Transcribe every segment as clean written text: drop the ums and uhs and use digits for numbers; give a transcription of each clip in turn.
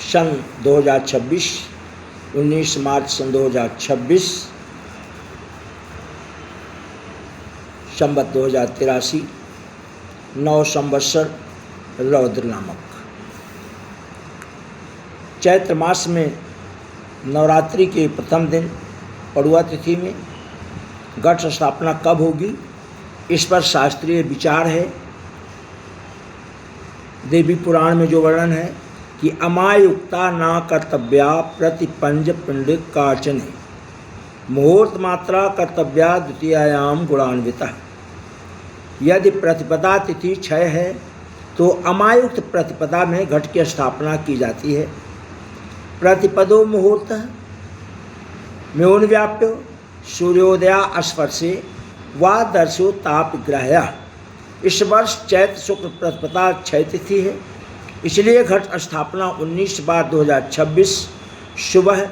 सन 2026, 19 मार्च सन 2026, संवत 2083, 9 संवत्सर रौद्र नामक। चैत्र मास में नवरात्रि के प्रथम दिन पड़ुआ तिथि में घट स्थापना कब होगी, इस पर शास्त्रीय विचार है। देवी पुराण में जो वर्णन है कि अमायुक्ता न कर्तव्या प्रतिपंज पिंड काचने मुहूर्त मात्रा कर्तव्या द्वितीयायाम गुणान्विता। यदि प्रतिपदा तिथि 6 है तो अमायुक्त प्रतिपदा में घट की स्थापना की जाती है। प्रतिपदो मुहूर्त म्योन्व्याप्यो सूर्योदया स्पर्शे वा दर्शो ताप ग्राह्या। इस वर्ष चैत्र शुक्ल प्रतिपदा 6 तिथि है, इसलिए घट स्थापना 19/2026 सुबह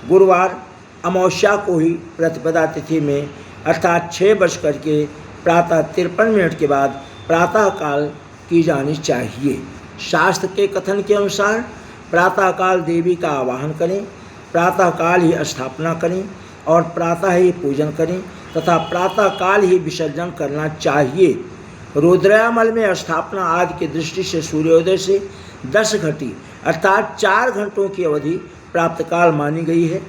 गुरुवार अमावस्या को ही प्रतिपदा तिथि में अर्थात 6 के प्रातः 53 मिनट के बाद प्रातःकाल की जानी चाहिए। शास्त्र के कथन के अनुसार प्रातःकाल देवी का आवाहन करें, प्रातःकाल ही स्थापना करें और प्रातः ही पूजन करें तथा प्रातःकाल ही विसर्जन करना चाहिए। रुद्रयामल में स्थापना आदि की दृष्टि से सूर्योदय से 10 घटी अर्थात 4 घंटों की अवधि प्राप्तकाल मानी गई है।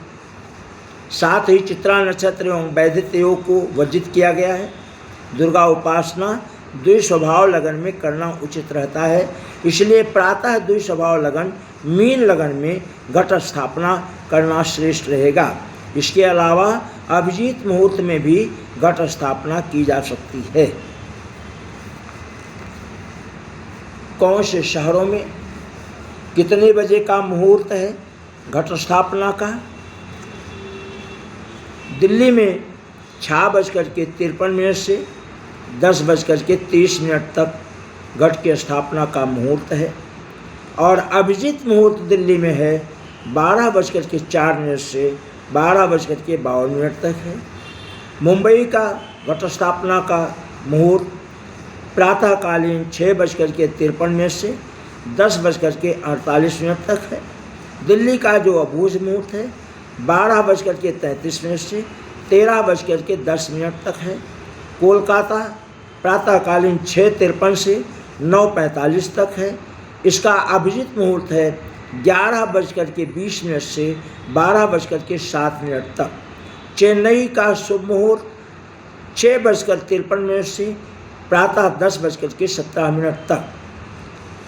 साथ ही चित्रा नक्षत्र एवं वैदित्य योग को वर्जित किया गया है। दुर्गा उपासना द्विस्वभाव लगन में करना उचित रहता है, इसलिए प्रातः द्विस्वभाव लगन मीन लगन में घट स्थापना करना श्रेष्ठ रहेगा। इसके अलावा अभिजीत मुहूर्त में भी घट स्थापना की जा सकती है। कौन से शहरों में कितने बजे का मुहूर्त है घट स्थापना का? दिल्ली में 6:53 से 10:30 तक घट की स्थापना का मुहूर्त है और अभिजीत मुहूर्त दिल्ली में है 12:04 से 12:52 तक है। मुंबई का घट स्थापना का मुहूर्त प्रातःकालीन 6:53 से 10:48 तक है। दिल्ली का जो अबूझ मुहूर्त है 12:33 से 13:10 तक है। कोलकाता प्रातःकालीन 6:53 से 9:45 तक है। इसका अभिजीत मुहूर्त है 11:20 से 12:07 तक। चेन्नई का शुभ मुहूर्त 6:53 से प्रातः 10:17 तक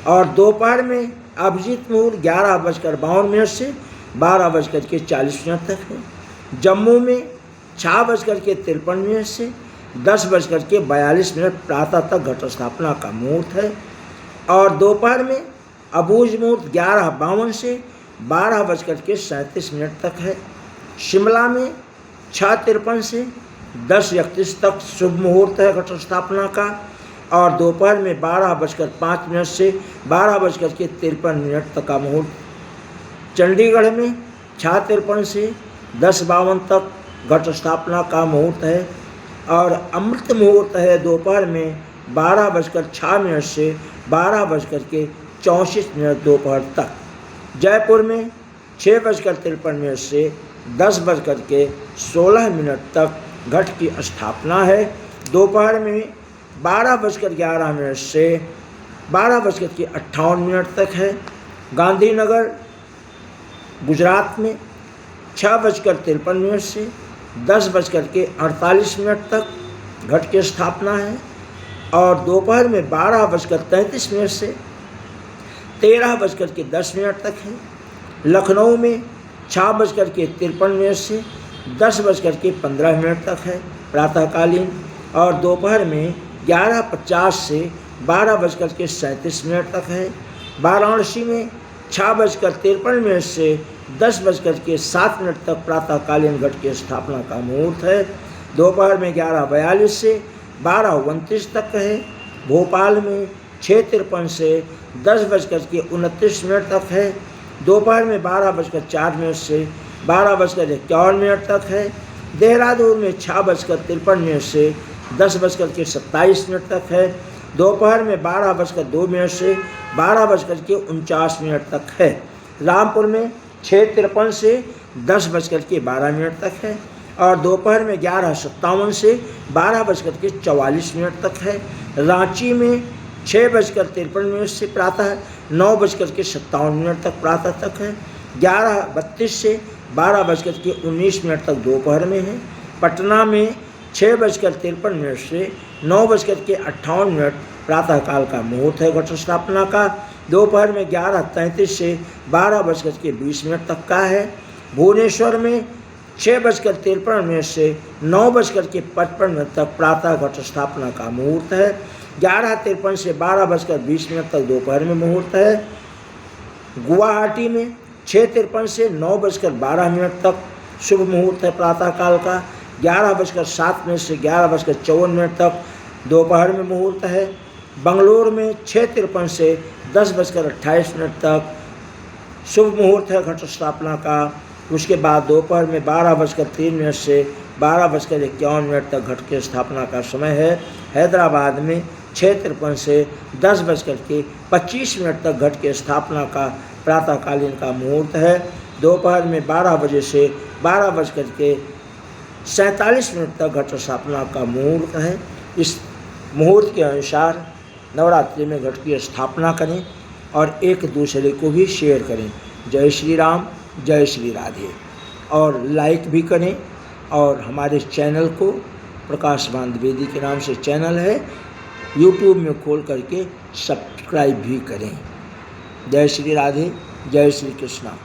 और दोपहर में अभिजीत मुहूर्त 11:52 से 12:40 तक है। जम्मू में 6:53 से 10:42 प्रातः तक घट स्थापना का मुहूर्त है और दोपहर में अबूझ मुहूर्त 11:52 से 12:37 तक है। शिमला में 6:53 से 10:31 तक शुभ मुहूर्त है घट स्थापना का और दोपहर में 12:05 से 12:53 तक का मुहूर्त। चंडीगढ़ में 6:53 से 10:52 तक घट स्थापना का मुहूर्त है और अमृत मुहूर्त है दोपहर में 12:06 से 12:34 दोपहर तक। जयपुर में 6:53 से 10:16 तक घट की स्थापना है। दोपहर में 12:11 से 12:58 तक है। गांधीनगर गुजरात में 6:53 से 10:48 तक घट की स्थापना है और दोपहर में 12:33 से 13:10 तक है। लखनऊ में 6:53 से 10:15 तक है प्रातःकालीन और दोपहर में 11:50 से 12:37 तक है। वाराणसी में 6:53 से 10:07 तक प्रातःकालीन घट की स्थापना का मुहूर्त है। दोपहर में 11:42 से 12:29 तक है। भोपाल में 6:53 से 10:29 तक है। दोपहर में 12:04 से 12:51 तक है। देहरादून में 6:53 से 10:27 तक है। दोपहर में 12:02 से 12:49 तक है। रामपुर में 6:53 से 10:12 तक है और दोपहर में 11:57 से 12:44 तक है। रांची में 6:53 से प्रातः 9:57 तक प्रातः तक है। 11:32 से 12:19 तक दोपहर में है। पटना में 6:53 से 9:58 प्रातःकाल का मुहूर्त है घट स्थापना का। दोपहर में 11:33 से 12:20 तक का है। भुवनेश्वर में 6:53 से 9:55 तक प्रातः घट स्थापना का मुहूर्त है। 11:53 से 12:20 तक दोपहर में मुहूर्त है। गुवाहाटी में 6:53 से 9:12 तक शुभ मुहूर्त है प्रातःकाल का। 11:07 से 11:54 तक दोपहर में मुहूर्त है। बंगलोर में 6:53 से 10:28 तक शुभ मुहूर्त है घट स्थापना का। उसके बाद दोपहर में 12:03 से 12:51 तक घट के स्थापना का समय है। हैदराबाद में 6:53 से 10:25 तक घट के स्थापना का प्रातःकालीन का मुहूर्त है। दोपहर में 12 बजे से 12:47 तक घट स्थापना का मुहूर्त है। इस मुहूर्त के अनुसार नवरात्रि में घट की स्थापना करें और एक दूसरे को भी शेयर करें। जय श्री राम, जय श्री राधे। और लाइक भी करें और हमारे चैनल को प्रकाशवान द्विवेदी के नाम से चैनल है, यूट्यूब में खोल करके सब्सक्राइब भी करें। जय श्री राधे, जय श्री कृष्णा।